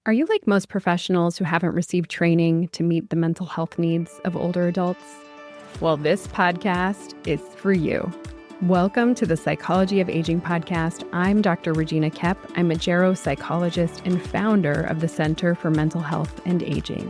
Are you like most professionals who haven't received training to meet the mental health needs of older adults? Well, this podcast is for you. Welcome to the Psychology of Aging podcast. I'm Dr. Regina Kepp. I'm a geropsychologist and founder of the Center for Mental Health and Aging.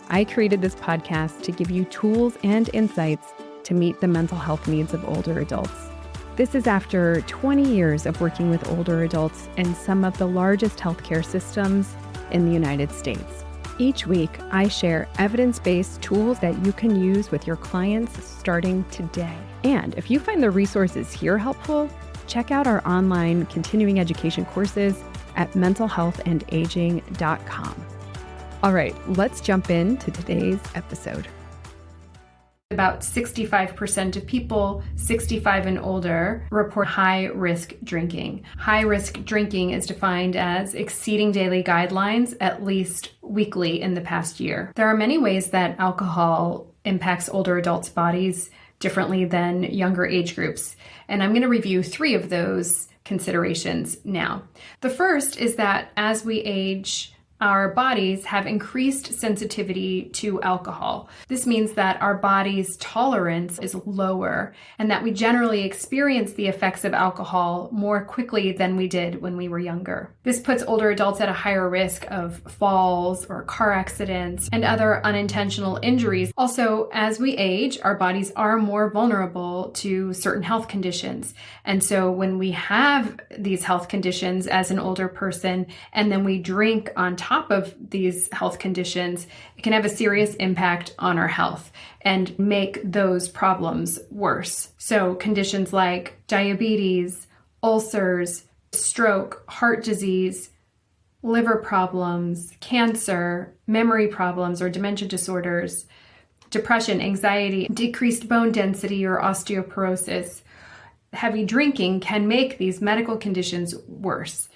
I created this podcast to give you tools and insights to meet the mental health needs of older adults. This is after 20 years of working with older adults in some of the largest healthcare systems in the United States. Each week, I share evidence-based tools that you can use with your clients starting today. And if you find the resources here helpful, check out our online continuing education courses at mentalhealthandaging.com. All right, let's jump into today's episode. About 65% of people 65 and older report high-risk drinking. High-risk drinking is defined as exceeding daily guidelines at least weekly in the past year. There are many ways that alcohol impacts older adults' bodies differently than younger age groups, and I'm going to review 3 of those considerations now. The first is that as we age, our bodies have increased sensitivity to alcohol. This means that our body's tolerance is lower and that we generally experience the effects of alcohol more quickly than we did when we were younger. This puts older adults at a higher risk of falls or car accidents and other unintentional injuries. Also, as we age, our bodies are more vulnerable to certain health conditions. And so when we have these health conditions as an older person and then we drink on top of these health conditions, it can have a serious impact on our health and make those problems worse. So conditions like diabetes, ulcers, stroke, heart disease, liver problems, cancer, memory problems or dementia disorders, depression, anxiety, decreased bone density or osteoporosis. Heavy drinking can make these medical conditions worse.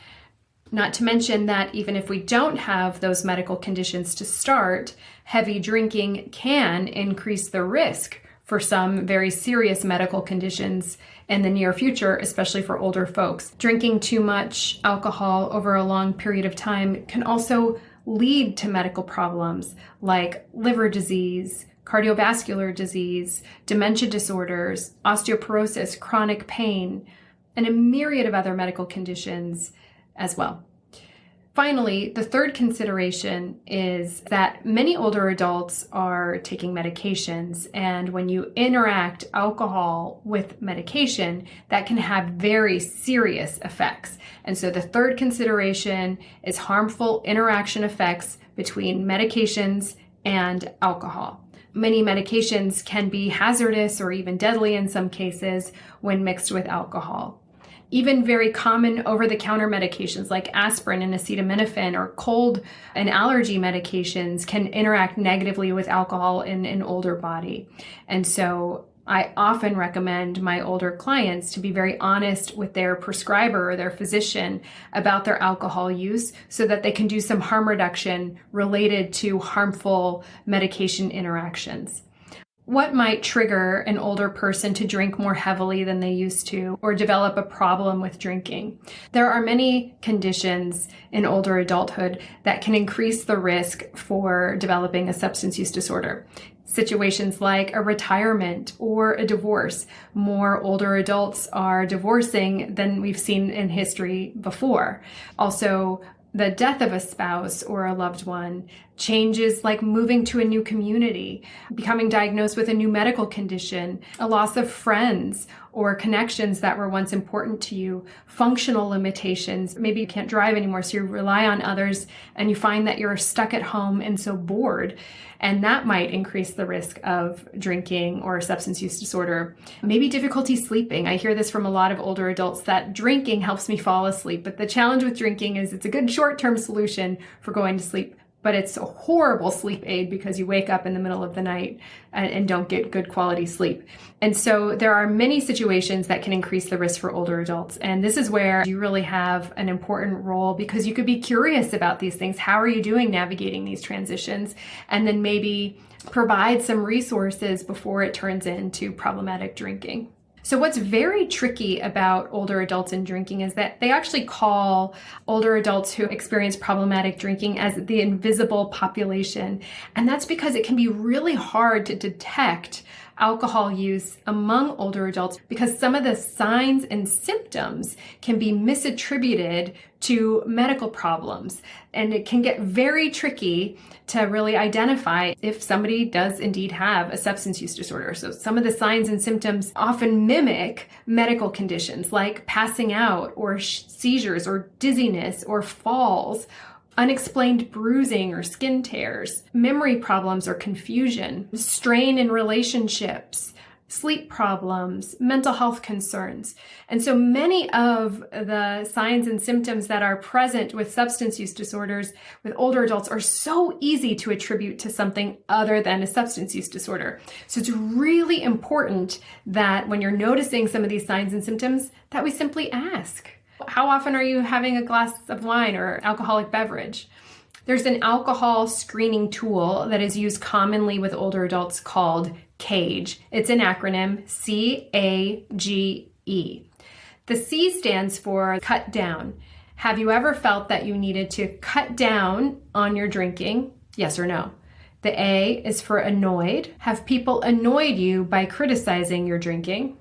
Not to mention that even if we don't have those medical conditions to start, heavy drinking can increase the risk for some very serious medical conditions in the near future, especially for older folks. Drinking too much alcohol over a long period of time can also lead to medical problems like liver disease, cardiovascular disease, dementia disorders, osteoporosis, chronic pain, and a myriad of other medical conditions as well. Finally, the third consideration is that many older adults are taking medications, and when you interact alcohol with medication, that can have very serious effects. And so the third consideration is harmful interaction effects between medications and alcohol. Many medications can be hazardous or even deadly in some cases when mixed with alcohol. Even very common over-the-counter medications like aspirin and acetaminophen or cold and allergy medications can interact negatively with alcohol in an older body. And so I often recommend my older clients to be very honest with their prescriber or their physician about their alcohol use so that they can do some harm reduction related to harmful medication interactions. What might trigger an older person to drink more heavily than they used to or develop a problem with drinking? There are many conditions in older adulthood that can increase the risk for developing a substance use disorder. Situations like a retirement or a divorce. More older adults are divorcing than we've seen in history before. Also, the death of a spouse or a loved one, changes like moving to a new community, becoming diagnosed with a new medical condition, a loss of friends or connections that were once important to you, functional limitations. Maybe you can't drive anymore, so you rely on others and you find that you're stuck at home and so bored. And that might increase the risk of drinking or substance use disorder. Maybe difficulty sleeping. I hear this from a lot of older adults that drinking helps me fall asleep. But the challenge with drinking is it's a good short-term solution for going to sleep, but it's a horrible sleep aid because you wake up in the middle of the night and don't get good quality sleep. And so there are many situations that can increase the risk for older adults. And this is where you really have an important role because you could be curious about these things. How are you doing navigating these transitions? And then maybe provide some resources before it turns into problematic drinking. So what's very tricky about older adults and drinking is that they actually call older adults who experience problematic drinking as the invisible population. And that's because it can be really hard to detect alcohol use among older adults because some of the signs and symptoms can be misattributed to medical problems. And it can get very tricky to really identify if somebody does indeed have a substance use disorder. So some of the signs and symptoms often mimic medical conditions like passing out or seizures or dizziness or falls, unexplained bruising or skin tears, memory problems or confusion, strain in relationships, sleep problems, mental health concerns. And so many of the signs and symptoms that are present with substance use disorders with older adults are so easy to attribute to something other than a substance use disorder. So it's really important that when you're noticing some of these signs and symptoms, that we simply ask. How often are you having a glass of wine or alcoholic beverage? There's an alcohol screening tool that is used commonly with older adults called CAGE. It's an acronym, C-A-G-E. The C stands for cut down. Have you ever felt that you needed to cut down on your drinking? Yes or no? The A is for annoyed. Have people annoyed you by criticizing your drinking?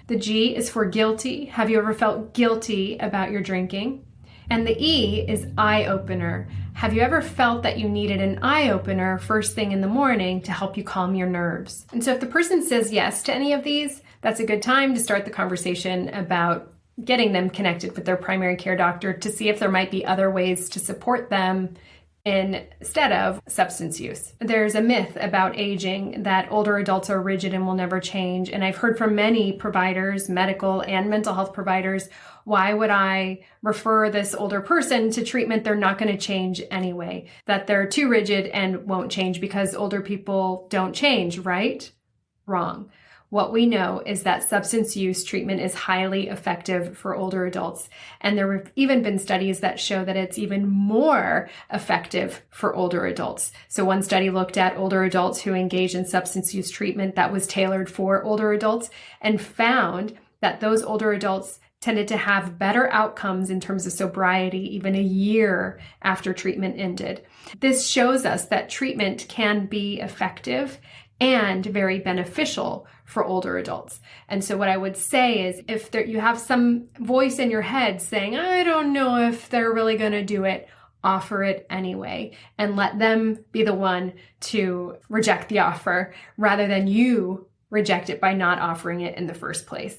The G is for guilty. Have you ever felt guilty about your drinking? And the E is eye-opener. Have you ever felt that you needed an eye-opener first thing in the morning to help you calm your nerves? And so if the person says yes to any of these, that's a good time to start the conversation about getting them connected with their primary care doctor to see if there might be other ways to support them instead of substance use. There's a myth about aging that older adults are rigid and will never change. And I've heard from many providers, medical and mental health providers, why would I refer this older person to treatment? They're not going to change anyway, that they're too rigid and won't change because older people don't change, right? Wrong. What we know is that substance use treatment is highly effective for older adults. And there have even been studies that show that it's even more effective for older adults. So one study looked at older adults who engage in substance use treatment that was tailored for older adults and found that those older adults tended to have better outcomes in terms of sobriety even a year after treatment ended. This shows us that treatment can be effective and very beneficial for older adults. And so what I would say is if you have some voice in your head saying, I don't know if they're really going to do it, offer it anyway and let them be the one to reject the offer rather than you reject it by not offering it in the first place.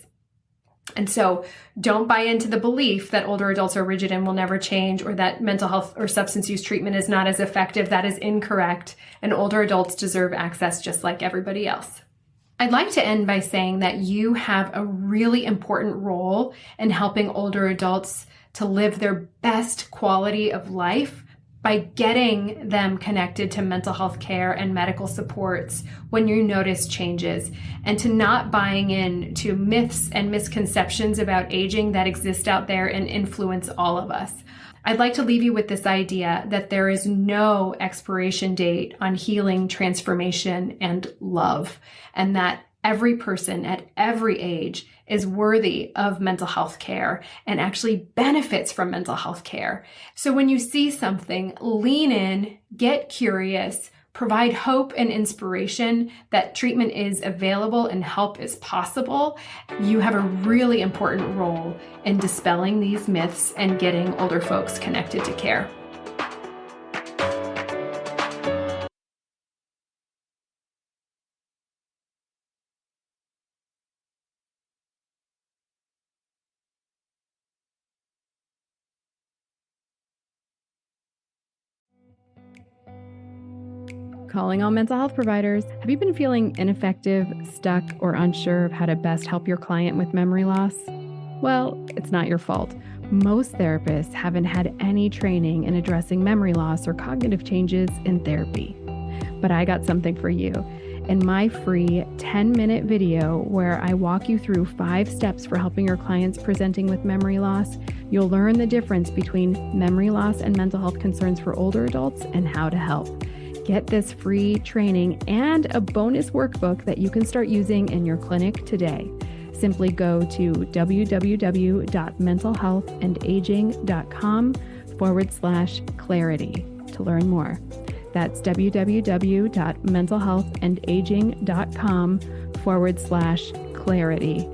And so don't buy into the belief that older adults are rigid and will never change or that mental health or substance use treatment is not as effective. That is incorrect. And older adults deserve access just like everybody else. I'd like to end by saying that you have a really important role in helping older adults to live their best quality of life by getting them connected to mental health care and medical supports when you notice changes, and to not buying in to myths and misconceptions about aging that exist out there and influence all of us. I'd like to leave you with this idea that there is no expiration date on healing, transformation, and love, and that every person at every age is worthy of mental health care and actually benefits from mental health care. So when you see something, lean in, get curious, provide hope and inspiration that treatment is available and help is possible. You have a really important role in dispelling these myths and getting older folks connected to care. Calling all mental health providers. Have you been feeling ineffective, stuck, or unsure of how to best help your client with memory loss? Well, it's not your fault. Most therapists haven't had any training in addressing memory loss or cognitive changes in therapy. But I got something for you. In my free 10-minute video where I walk you through 5 steps for helping your clients presenting with memory loss, you'll learn the difference between memory loss and mental health concerns for older adults and how to help. Get this free training and a bonus workbook that you can start using in your clinic today. Simply go to www.mentalhealthandaging.com/clarity to learn more. That's www.mentalhealthandaging.com/clarity, CLARITY.